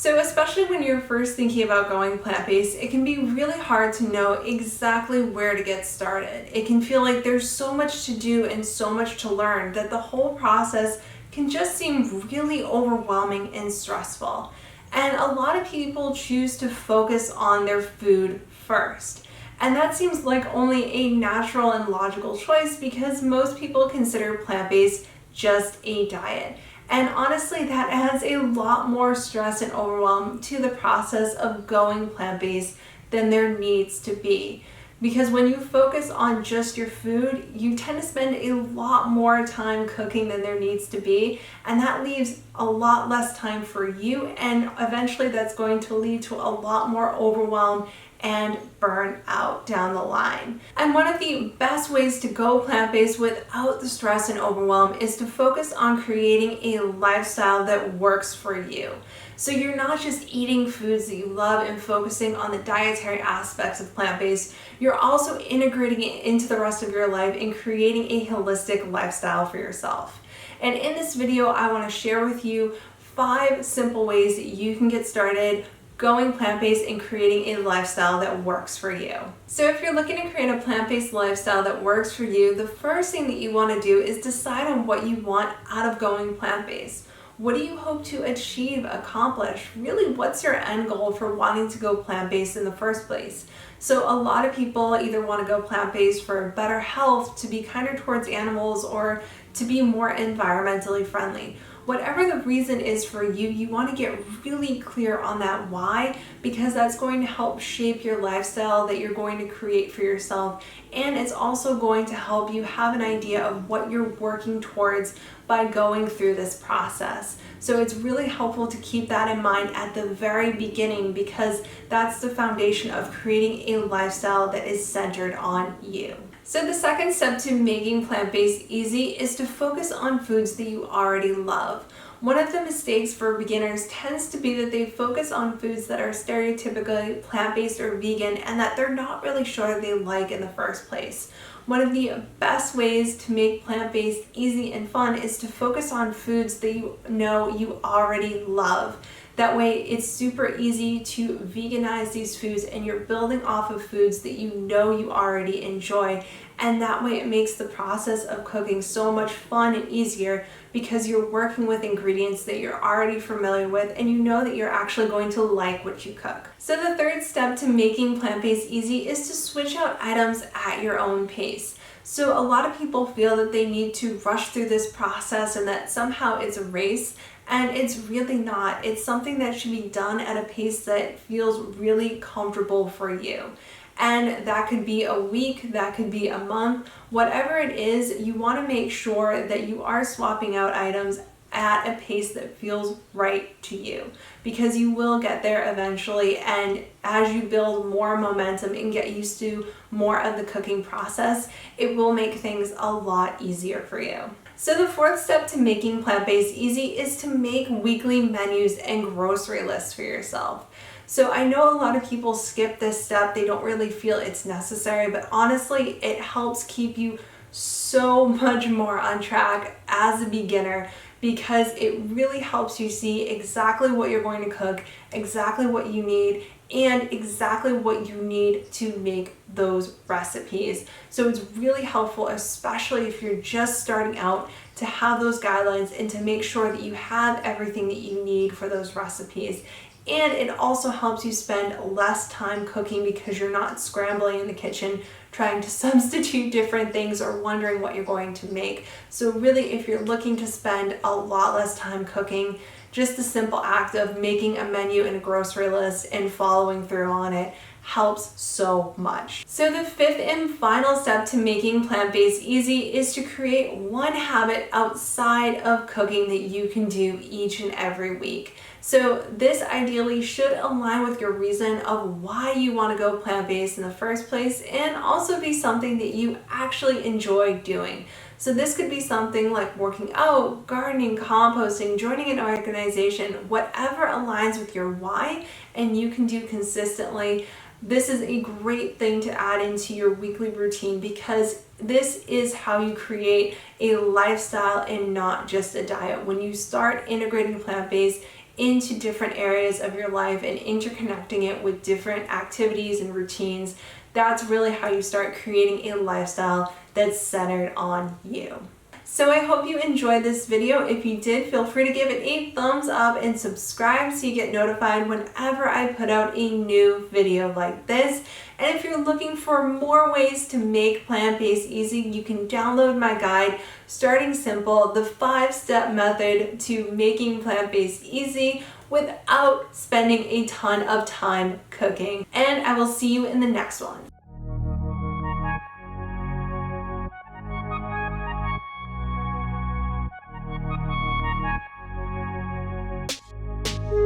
So especially when you're first thinking about going plant-based, it can be really hard to know exactly where to get started. It can feel like there's so much to do and so much to learn that the whole process can just seem really overwhelming and stressful. And a lot of people choose to focus on their food first. And that seems like only a natural and logical choice because most people consider plant-based just a diet. And honestly, that adds a lot more stress and overwhelm to the process of going plant-based than there needs to be. Because when you focus on just your food, you tend to spend a lot more time cooking than there needs to be, and that leaves a lot less time for you, and eventually that's going to lead to a lot more overwhelm and burn out down the line. And one of the best ways to go plant-based without the stress and overwhelm is to focus on creating a lifestyle that works for you. So you're not just eating foods that you love and focusing on the dietary aspects of plant-based, you're also integrating it into the rest of your life and creating a holistic lifestyle for yourself. And in this video, I want to share with you 5 simple ways that you can get started going plant-based and creating a lifestyle that works for you. So if you're looking to create a plant-based lifestyle that works for you, the first thing that you want to do is decide on what you want out of going plant-based. What do you hope to achieve, accomplish? Really, what's your end goal for wanting to go plant-based in the first place? So a lot of people either want to go plant-based for better health, to be kinder towards animals, or to be more environmentally friendly. Whatever the reason is for you, you want to get really clear on that why, because that's going to help shape your lifestyle that you're going to create for yourself, and it's also going to help you have an idea of what you're working towards by going through this process. So it's really helpful to keep that in mind at the very beginning, because that's the foundation of creating a lifestyle that is centered on you. So the second step to making plant-based easy is to focus on foods that you already love. One of the mistakes for beginners tends to be that they focus on foods that are stereotypically plant-based or vegan and that they're not really sure they like in the first place. One of the best ways to make plant-based easy and fun is to focus on foods that you know you already love. That way it's super easy to veganize these foods and you're building off of foods that you know you already enjoy, and that way it makes the process of cooking so much fun and easier because you're working with ingredients that you're already familiar with and you know that you're actually going to like what you cook. So the third step to making plant-based easy is to switch out items at your own pace. So a lot of people feel that they need to rush through this process and that somehow it's a race, and it's really not. It's something that should be done at a pace that feels really comfortable for you. And that could be a week, that could be a month, whatever it is, you want to make sure that you are swapping out items at a pace that feels right to you, because you will get there eventually, and as you build more momentum and get used to more of the cooking process, it will make things a lot easier for you. So the fourth step to making plant-based easy is to make weekly menus and grocery lists for yourself. So I know a lot of people skip this step, they don't really feel it's necessary, but honestly, it helps keep you so much more on track as a beginner, because it really helps you see exactly what you're going to cook, exactly what you need, and exactly what you need to make those recipes. So it's really helpful, especially if you're just starting out, to have those guidelines and to make sure that you have everything that you need for those recipes. And it also helps you spend less time cooking because you're not scrambling in the kitchen trying to substitute different things or wondering what you're going to make. So really, if you're looking to spend a lot less time cooking, just the simple act of making a menu and a grocery list and following through on it helps so much. So the fifth and final step to making plant-based easy is to create one habit outside of cooking that you can do each and every week. So this ideally should align with your reason of why you want to go plant-based in the first place, and also be something that you actually enjoy doing. So this could be something like working out, gardening, composting, joining an organization, whatever aligns with your why and you can do consistently. This is a great thing to add into your weekly routine, because this is how you create a lifestyle and not just a diet. When you start integrating plant-based into different areas of your life and interconnecting it with different activities and routines, that's really how you start creating a lifestyle that's centered on you. So I hope you enjoyed this video. If you did, feel free to give it a thumbs up and subscribe so you get notified whenever I put out a new video like this. And if you're looking for more ways to make plant-based easy, you can download my guide, Starting Simple, the 5-step method to making plant-based easy without spending a ton of time cooking. And I will see you in the next one.